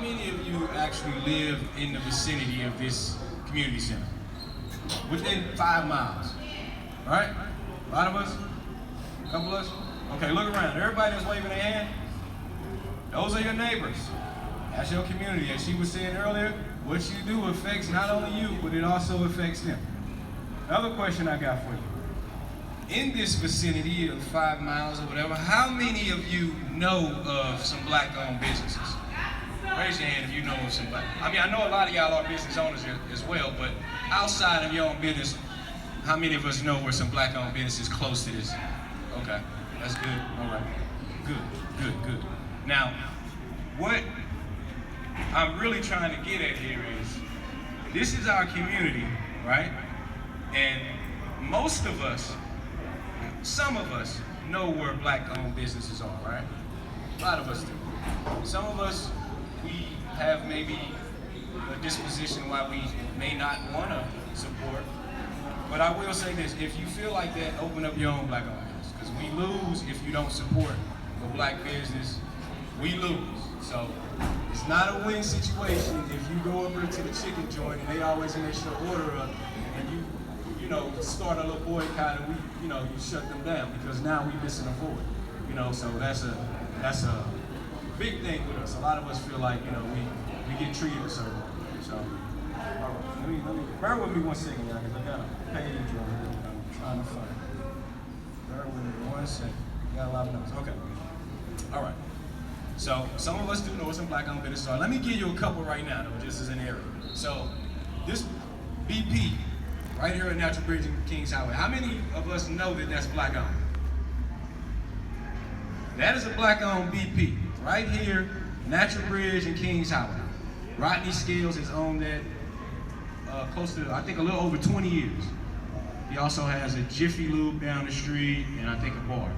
how many of you actually live in the vicinity of this community center? Within 5 miles, right? A lot of us? A couple of us? Okay, look around. Everybody that's waving their hand, those are your neighbors. That's your community. As she was saying earlier, what you do affects not only you, but it also affects them. Another question I got for you. In this vicinity of 5 miles or whatever, how many of you know of some black-owned businesses? Raise your hand if you know of some black. I mean, I know a lot of y'all are business owners as well, but outside of your own business, how many of us know where some black-owned businesses close to this? Okay, that's good. All right, good. Now, what I'm really trying to get at here is, this is our community, right? And most of us, some of us know where black-owned businesses are, right? A lot of us do. Some of us, we have maybe a disposition why we may not want to support. But I will say this, if you feel like that, open up your own black-owned business. Because we lose if you don't support a black business, we lose. So it's not a win situation if you go over to the chicken joint and they always mix your order up and you start a little boycott and you shut them down because now we missing a void. So that's a big thing with us. A lot of us feel like, we get treated a certain way. So, all right, let me bear with me 1 second, y'all, because I got a page on here I'm trying to find. Bear with me 1 second. Got a lot of notes. Okay. All right. So some of us do know some black-owned businesses. So let me give you a couple right now, though, just as an area. So this BP, right here at Natural Bridge and Kings Highway. How many of us know that that's black-owned? That is a black-owned BP, right here, Natural Bridge and Kings Highway. Rodney Scales has owned that close to, I think, a little over 20 years. He also has a Jiffy Lube down the street and I think a bar.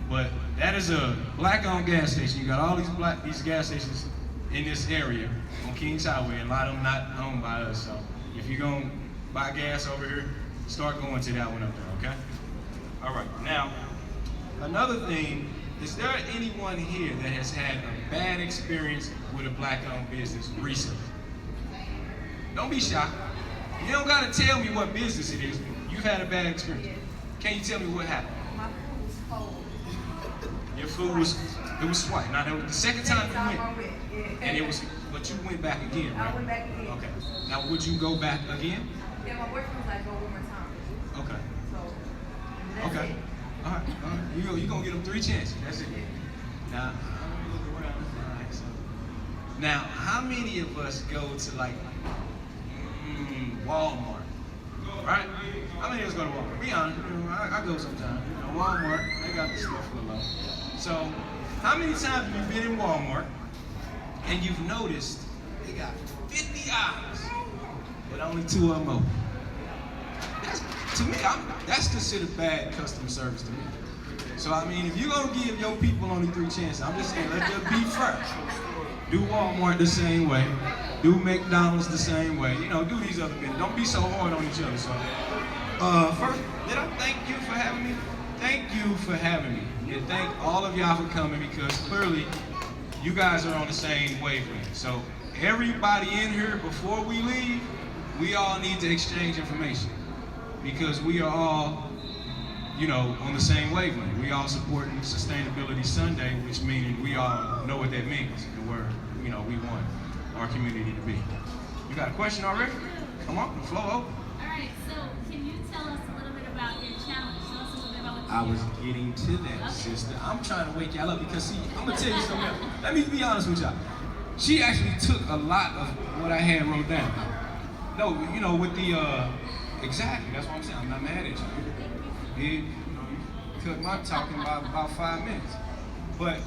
But that is a black-owned gas station. You got all these gas stations in this area on Kings Highway, and a lot of them not owned by us. So if you're gonna buy gas over here, start going to that one up there, okay? All right, now, another thing, is there anyone here that has had a bad experience with a black-owned business recently? Don't be shy. You don't gotta tell me what business it is. You've had a bad experience. Can you tell me what happened? My food was cold. Your food was swiped. Now, that was the second time you went, and it was, but you went back again, right? I went back again. Okay. Now, would you go back again? Yeah, my boyfriend was like, go one more time. Okay. So, that's Okay. it. All right. You're going to get them 3 chances. That's it. Now, look around. All right, so. Now, how many of us go to, like, Walmart? Right? How many of us go to Walmart? Be honest. I go sometimes. Walmart, they got the stuff for low. So, how many times have you been in Walmart and you've noticed they got 50 aisles, but only 2 of them open? To me, that's considered bad customer service to me. So I mean, if you're gonna give your people only 3 chances, I'm just saying, let's just be fair. Do Walmart the same way. Do McDonald's the same way. Do these other things. Don't be so hard on each other. So, first, did I thank you for having me? Thank you for having me. And thank all of y'all for coming because clearly, you guys are on the same wavelength. So everybody in here, before we leave, we all need to exchange information. Because we are all, on the same wavelength. We all supporting Sustainability Sunday, which means we all know what that means and where, we want our community to be. You got a question already? Come on, the floor open. All right, so can you tell us a little bit about your challenge? Tell us a little bit about what you I do. was getting to that, sister. I'm trying to wake y'all up because, see, I'm going to tell you something else. Let me be honest with y'all. She actually took a lot of what I had wrote down. No, with the, exactly, that's what I'm saying. I'm not mad at you. You cut my talking about 5 minutes. But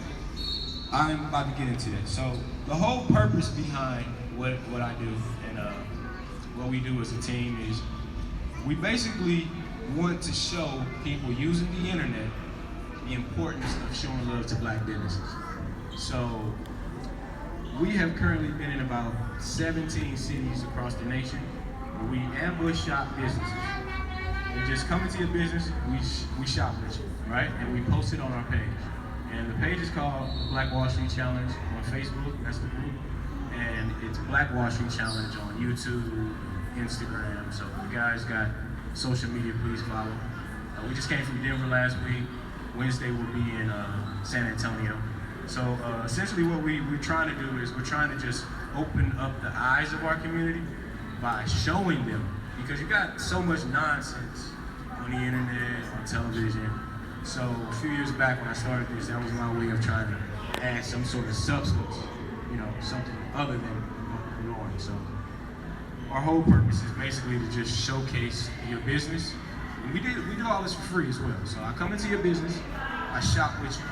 I'm about to get into that. So the whole purpose behind what I do and what we do as a team is we basically want to show people using the internet the importance of showing love to black businesses. So we have currently been in about 17 cities across the nation where we ambush shop businesses. We just come into your business, we shop with you, right? And we post it on our page. And the page is called Black Wall Street Challenge on Facebook, that's the group. and it's Black Wall Street Challenge on YouTube, Instagram. So if you guys got social media, please follow. We just came from Denver last week. Wednesday we'll be in San Antonio. So essentially what we're trying to do is we're trying to just open up the eyes of our community by showing them, because you got so much nonsense on the internet, on television. So a few years back when I started this, that was my way of trying to add some sort of substance, something other than ignoring. So our whole purpose is basically to just showcase your business. And we do all this for free as well. So I come into your business, I shop with you.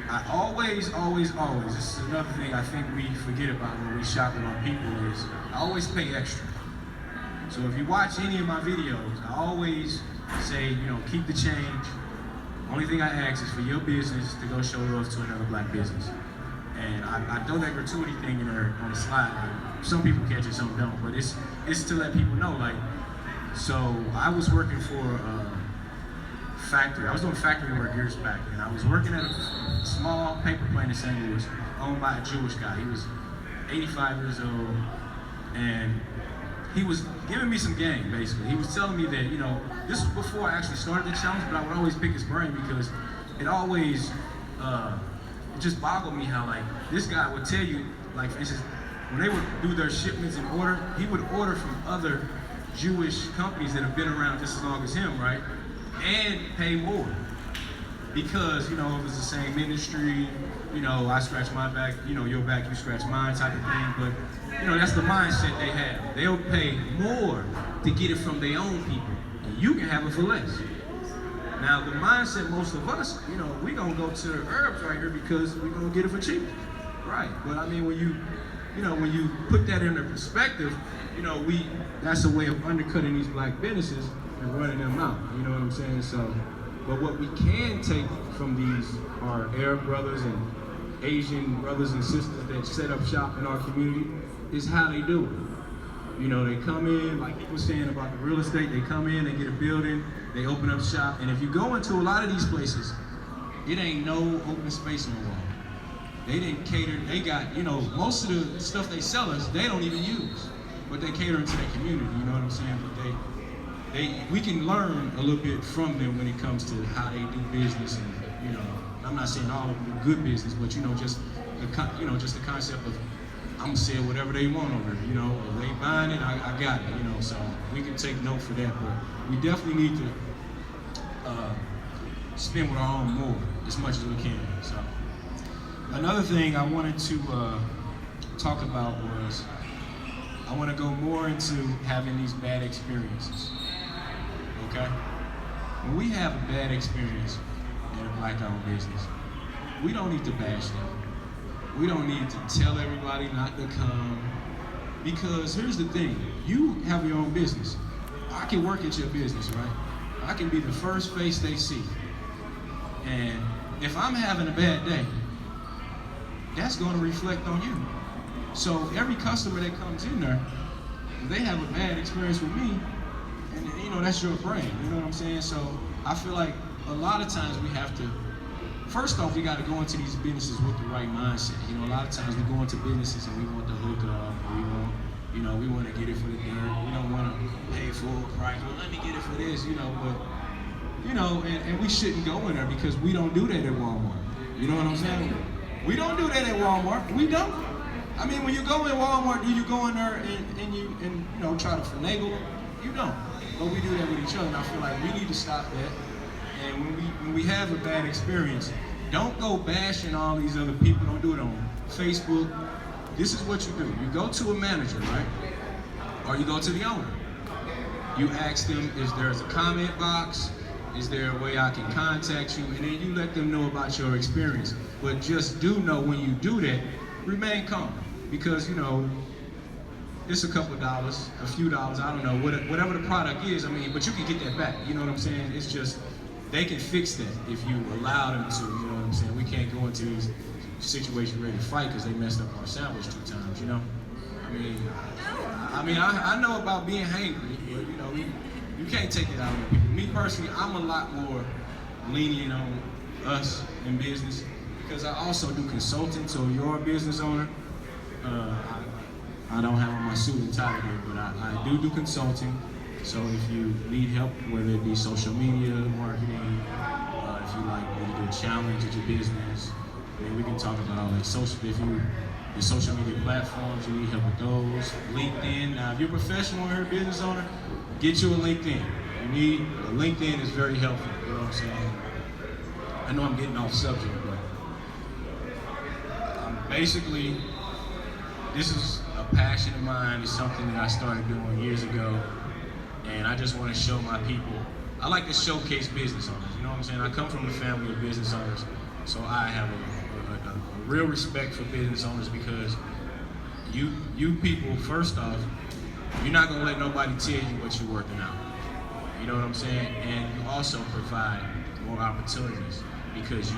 I always, this is another thing I think we forget about when we shop with our people is I always pay extra. So if you watch any of my videos, I always say, keep the change. Only thing I ask is for your business to go show love to another black business. And I throw that gratuity thing in there on the slide. Like, some people catch it, some don't. But it's to let people know, like, so I was working for a factory. I was doing factory work years back, and I was working at a small paper plant in St. Louis, owned by a Jewish guy. He was 85 years old, and he was giving me some game, basically. He was telling me that, this was before I actually started the challenge, but I would always pick his brain because it always, it just boggled me how, like, this guy would tell you, like, for instance, when they would do their shipments in order, he would order from other Jewish companies that have been around just as long as him, right? And pay more. Because, it was the same industry, I scratch my back, your back, you scratch mine type of thing. But, that's the mindset they have. They'll pay more to get it from their own people. And you can have it for less. Now, the mindset most of us, we gonna go to the herbs right here because we're gonna get it for cheap. Right. But I mean, when you put that into perspective, that's a way of undercutting these black businesses and running them out. You know what I'm saying? So, but what we can take from these are Arab brothers and Asian brothers and sisters that set up shop in our community is how they do it. They come in, like he was saying about the real estate, they come in, they get a building, they open up shop, and if you go into a lot of these places, it ain't no open space on the wall. They didn't cater, they got, most of the stuff they sell us, they don't even use. But they cater to their community, you know what I'm saying? But we can learn a little bit from them when it comes to how they do business, and I'm not saying all of them do good business, but just the concept of I'm gonna sell whatever they want over here, if they buying it, I got it, so we can take note for that, but we definitely need to spend with our own more as much as we can. So another thing I wanted to talk about was I want to go more into having these bad experiences. Okay? When we have a bad experience in a black-owned business, we don't need to bash them. We don't need to tell everybody not to come. Because here's the thing, you have your own business. I can work at your business, right? I can be the first face they see. And if I'm having a bad day, that's going to reflect on you. So every customer that comes in there, if they have a bad experience with me, and that's your brand, you know what I'm saying? So I feel like a lot of times we have to, first off, we got to go into these businesses with the right mindset. A lot of times we go into businesses and we want the hook up, or we want to get it for the dirt. We don't want to pay full price. Well, let me get it for this, but, and we shouldn't go in there because we don't do that at Walmart. You know what I'm saying? We don't do that at Walmart. We don't. I mean, when you go in Walmart, do you go in there and try to finagle them? You don't. But we do that with each other, and I feel like we need to stop that. And when we have a bad experience, don't go bashing all these other people. Don't do it on Facebook. This is what you do. You go to a manager, right? Or you go to the owner. You ask them, is there a comment box? Is there a way I can contact you? And then you let them know about your experience. But just do know when you do that, remain calm. Because, it's a couple of dollars, a few dollars, I don't know, whatever the product is, but you can get that back. You know what I'm saying? It's just, they can fix that if you allow them to, you know what I'm saying? We can't go into these situations ready to fight because they messed up our sandwich 2 times, I know about being hangry, but you can't take it out on people. Me personally, I'm a lot more lenient on us in business because I also do consulting, so you're a business owner. I don't have on my suit and tie today, but I do consulting. So if you need help, whether it be social media, marketing, if you like me to do a challenge at your business, then we can talk about all that. Your social media platforms, you need help with those. LinkedIn. Now, if you're a professional or a business owner, get you a LinkedIn. LinkedIn is very helpful. You know what I'm saying? I know I'm getting off subject, but basically, this is a passion of mine. It's something that I started doing years ago, and I just want to show my people. I like to showcase business owners. You know what I'm saying? I come from a family of business owners, so I have a real respect for business owners because you people, first off, you're not gonna let nobody tell you what you're working out. You know what I'm saying? And you also provide more opportunities because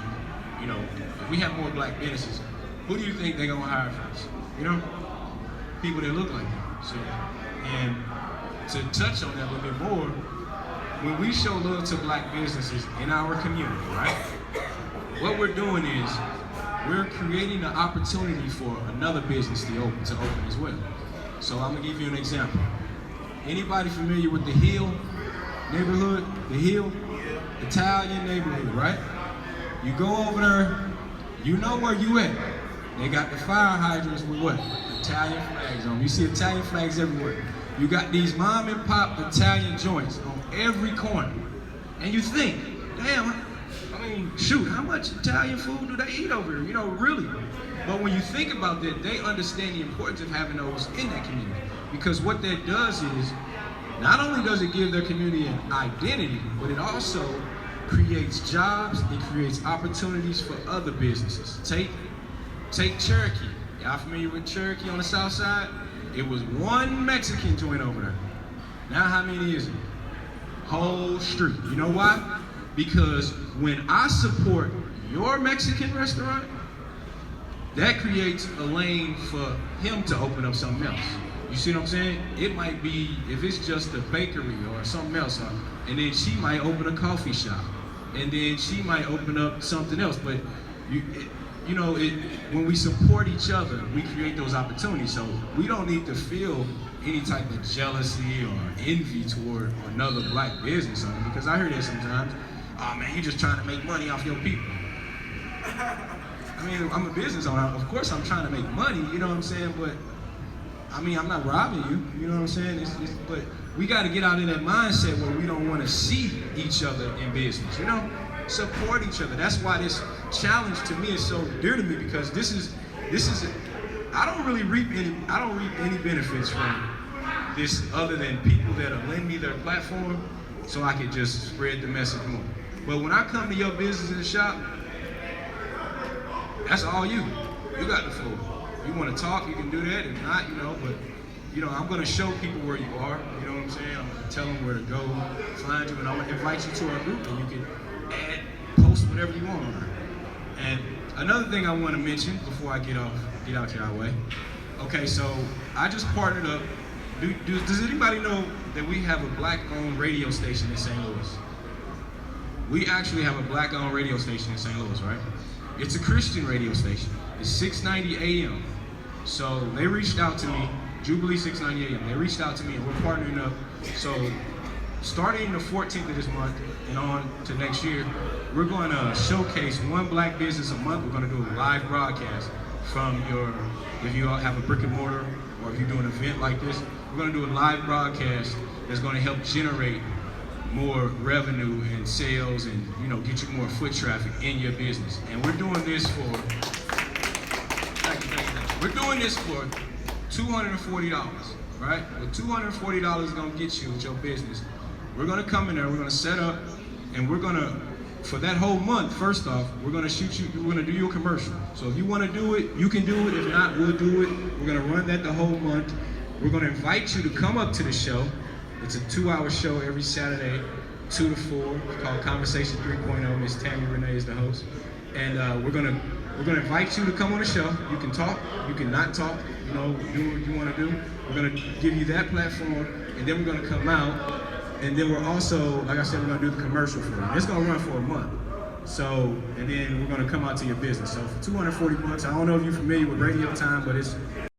you know, if we have more black businesses, who do you think they're gonna hire first? You know, people that look like them. So, and to touch on that a little bit more, when we show love to black businesses in our community, right? What we're doing is we're creating an opportunity for another business to open as well. So I'm gonna give you an example. Anybody familiar with the Hill neighborhood? The Hill? Italian neighborhood, right? You go over there, you know where you at. They got the fire hydrants with what? Italian flags on. You see Italian flags everywhere. You got these mom and pop Italian joints on every corner. And you think, damn, I mean, shoot, how much Italian food do they eat over here? You know, really. But when you think about that, they understand the importance of having those in that community. Because what that does is, not only does it give their community an identity, but it also creates jobs, it creates opportunities for other businesses. Take Cherokee. Y'all familiar with Cherokee on the south side? It was one Mexican joint over there. Now how many is it? Whole street. You know why? Because when I support your Mexican restaurant, that creates a lane for him to open up something else. You see what I'm saying? It might be, if it's just a bakery or something else, and then she might open a coffee shop, and then she might open up something else. But when we support each other, we create those opportunities. So we don't need to feel any type of jealousy or envy toward another black business owner, because I hear that sometimes. Oh man, you're just trying to make money off your people. I mean, I'm a business owner. Of course I'm trying to make money, you know what I'm saying? But I mean, I'm not robbing you, you know what I'm saying? But we got to get out of that mindset where we don't want to see each other in business, you know? Support each other. That's why this challenge to me is so dear to me, because this is I don't reap any benefits from this other than people that'll lend me their platform so I can just spread the message more. But when I come to your business in the shop, that's all you. You got the floor. You want to talk, you can do that. If not, but I'm going to show people where you are. You know what I'm saying? I'm going to tell them where to go, find you, and I'm going to invite you to our group, and you can add, post whatever you want on there. And another thing I want to mention before I get out your way. Okay, so I just partnered up. Does anybody know that we have a black-owned radio station in St. Louis? We actually have a black-owned radio station in St. Louis, right? It's a Christian radio station. It's 690 AM. So they reached out to me, Jubilee 690 AM. They reached out to me and we're partnering up. So starting the 14th of this month and on to next year, we're going to showcase one black business a month. We're going to do a live broadcast from if you all have a brick and mortar or if you do an event like this, we're going to do a live broadcast that's going to help generate more revenue and sales and get you more foot traffic in your business. And we're doing this for $240, right? What $240 is gonna get you with your business. We're gonna come in there, we're gonna set up, and we're gonna, for that whole month, first off, we're gonna we're gonna do you a commercial. So if you wanna do it, you can do it. If not, we'll do it. We're gonna run that the whole month. We're gonna invite you to come up to the show. It's a 2-hour show every Saturday, 2 to 4, called Conversation 3.0. Miss Tammy Renee is the host. And we're gonna invite you to come on the show. You can talk, you can not talk, do what you wanna do. We're gonna give you that platform, and then we're gonna come out, and then we're also, like I said, we're gonna do the commercial for you. It's gonna run for a month. So, and then we're gonna come out to your business. So for $240, I don't know if you're familiar with radio time, but it's